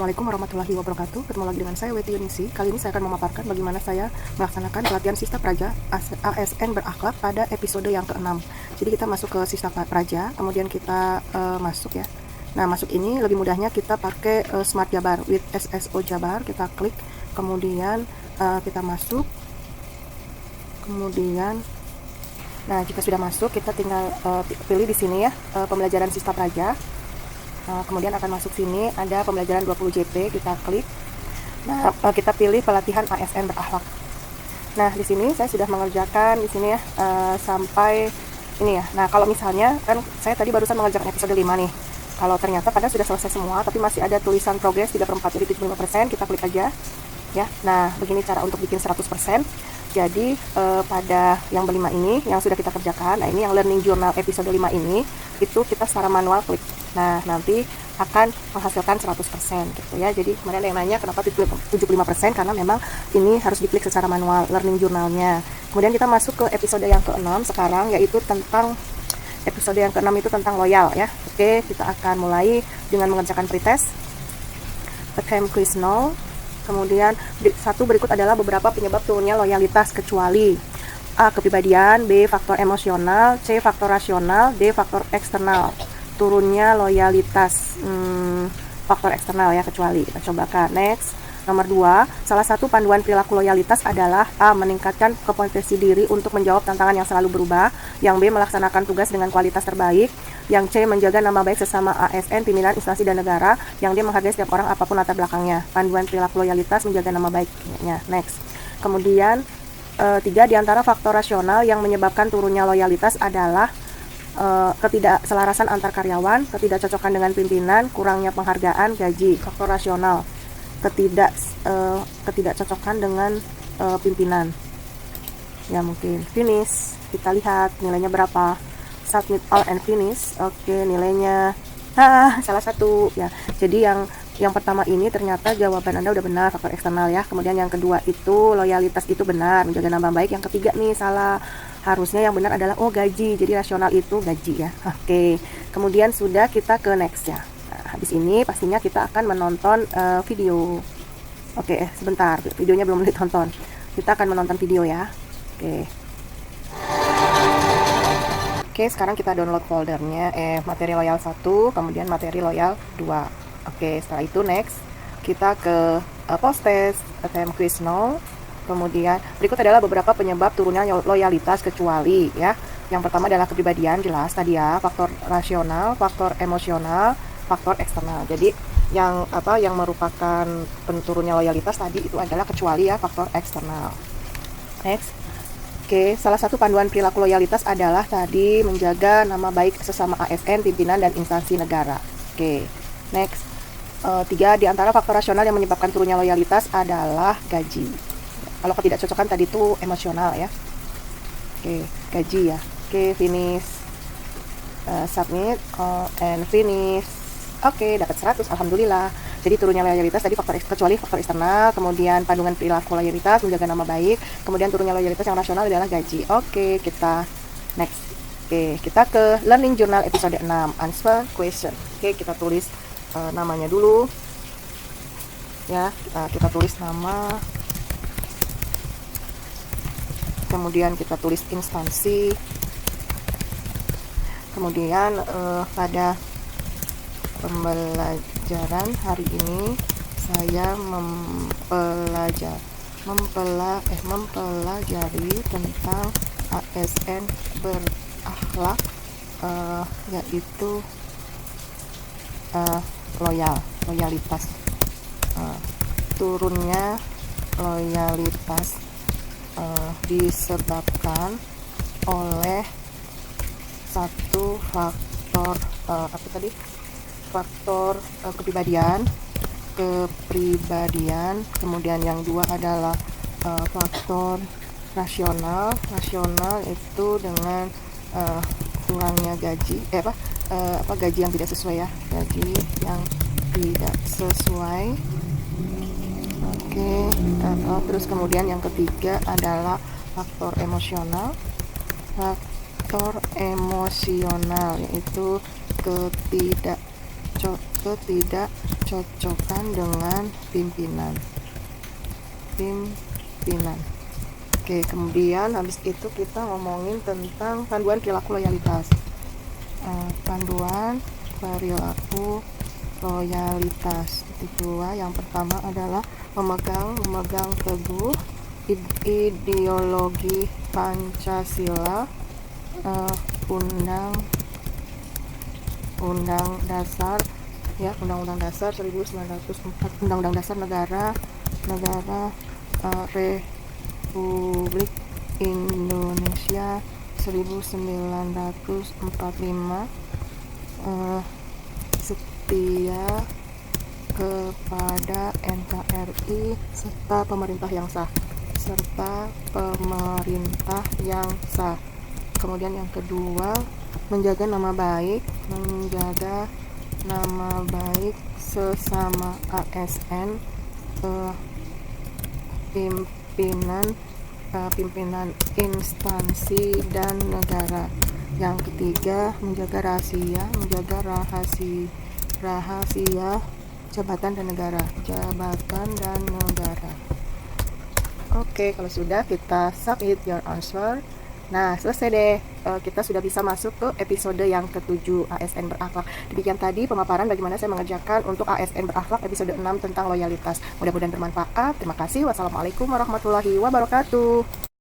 Assalamualaikum warahmatullahi wabarakatuh. Ketemu lagi dengan saya Weti Yunisi. Kali ini saya akan memaparkan bagaimana saya melaksanakan pelatihan Sista Praja ASN berakhlak pada episode yang ke-6. Jadi kita masuk ke Sista Praja, kemudian kita masuk ya. Nah, masuk ini lebih mudahnya kita pakai Smart Jabar with SSO Jabar. Kita klik, kemudian kita masuk. Kemudian nah, jika sudah masuk, kita tinggal pilih di sini ya, pembelajaran Sista Praja. Kemudian akan masuk sini ada pembelajaran 20 JP, kita klik. Nah, kita pilih pelatihan ASN berakhlak. Nah, di sini saya sudah mengerjakan di sini ya sampai ini ya. Nah, kalau misalnya kan saya tadi barusan mengerjakan episode 5 nih. Kalau ternyata pada sudah selesai semua tapi masih ada tulisan progres 3/4 jadi 75%, kita klik aja ya. Nah, begini cara untuk bikin 100%. Jadi pada yang berlima ini yang sudah kita kerjakan, nah ini yang learning journal episode 5 ini itu kita secara manual klik. Nah, nanti akan menghasilkan 100% gitu ya. Jadi kemarin ada yang nanya kenapa 75%, karena memang ini harus diklik secara manual learning journalnya. Kemudian kita masuk ke episode yang ke-6 sekarang, yaitu tentang episode yang ke-6 itu tentang loyal ya. Oke, kita akan mulai dengan mengerjakan pretest. Attempt quiz 0. Kemudian satu berikut adalah beberapa penyebab turunnya loyalitas kecuali A. Kepribadian, B. Faktor emosional, C. Faktor rasional, D. Faktor eksternal. Turunnya loyalitas faktor eksternal ya, kecuali. Kita cobakan. Next. Nomor 2, salah satu panduan perilaku loyalitas adalah A. Meningkatkan kompetensi diri untuk menjawab tantangan yang selalu berubah. Yang B. Melaksanakan tugas dengan kualitas terbaik. Yang C. Menjaga nama baik sesama ASN, pimpinan, instansi, dan negara. Yang D. Menghargai setiap orang apapun latar belakangnya. Panduan perilaku loyalitas menjaga nama baiknya. Next. Kemudian 3, di antara faktor rasional yang menyebabkan turunnya loyalitas adalah ketidakselarasan antar karyawan, ketidakcocokan dengan pimpinan, kurangnya penghargaan, gaji. Faktor rasional, ketidakcocokan dengan pimpinan. Ya, mungkin finish. Kita lihat nilainya berapa. Submit all and finish. Oke, nilainya salah satu ya. Jadi yang pertama ini ternyata jawaban Anda udah benar, faktor eksternal ya. Kemudian yang kedua itu loyalitas itu benar, menjaga nama baik. Yang ketiga nih salah. Harusnya yang benar adalah gaji. Jadi rasional itu gaji ya. Oke. Kemudian sudah, kita ke next ya. Nah, habis ini pastinya kita akan menonton video. Oke, sebentar. Videonya belum ditonton. Kita akan menonton video ya. Oke. Oke, sekarang kita download foldernya, materi loyal 1, kemudian materi loyal 2. Oke, setelah itu next, kita ke post test, attempt quiz 0. Kemudian berikut adalah beberapa penyebab turunnya loyalitas kecuali ya. Yang pertama adalah kepribadian, jelas tadi ya, faktor rasional, faktor emosional, faktor eksternal. Jadi yang merupakan penurunnya loyalitas tadi itu adalah kecuali ya, faktor eksternal. Next. Oke, salah satu panduan perilaku loyalitas adalah tadi menjaga nama baik sesama ASN, pimpinan, dan instansi negara. Oke, next. 3, di antara faktor rasional yang menyebabkan turunnya loyalitas adalah gaji. Kalau ketidakcocokan tadi itu emosional ya. Oke, gaji ya. Oke, finish. Submit and finish. Oke, dapat 100, alhamdulillah. Jadi turunnya loyalitas tadi kecuali faktor eksternal, kemudian panduan perilaku loyalitas menjaga nama baik, kemudian turunnya loyalitas yang rasional adalah gaji. Oke, kita next. Oke, kita ke learning journal episode 6, answer question. Oke, kita tulis namanya dulu ya. Kita tulis nama, kemudian kita tulis instansi, kemudian pada pembelajaran hari ini saya mempelajari tentang ASN berakhlak, yaitu loyalitas. Turunnya loyalitas disebabkan oleh satu faktor faktor kepribadian, kemudian yang dua adalah faktor rasional itu dengan kurangnya gaji, gaji yang tidak sesuai ya, gaji yang tidak sesuai. Oke, terus kemudian yang ketiga adalah faktor emosional, yaitu ketidakcocokan cocokkan dengan pimpinan. Oke, kemudian habis itu kita ngomongin tentang panduan perilaku loyalitas. Panduan perilaku loyalitas kedua, yang pertama adalah memegang teguh ideologi Pancasila, Undang-Undang Dasar 1945, Undang-Undang Dasar Negara Republik Indonesia 1945, setia kepada NKRI serta pemerintah yang sah. Kemudian yang kedua, menjaga nama baik sesama ASN, pimpinan instansi dan negara. Yang ketiga, menjaga rahasia jabatan dan negara. Oke, kalau sudah, kita submit your answer. Nah, selesai deh. Kita sudah bisa masuk ke episode yang ke-7, ASN berakhlak. Demikian tadi pemaparan bagaimana saya mengerjakan untuk ASN berakhlak episode 6 tentang loyalitas. Mudah-mudahan bermanfaat. Terima kasih. Wassalamualaikum warahmatullahi wabarakatuh.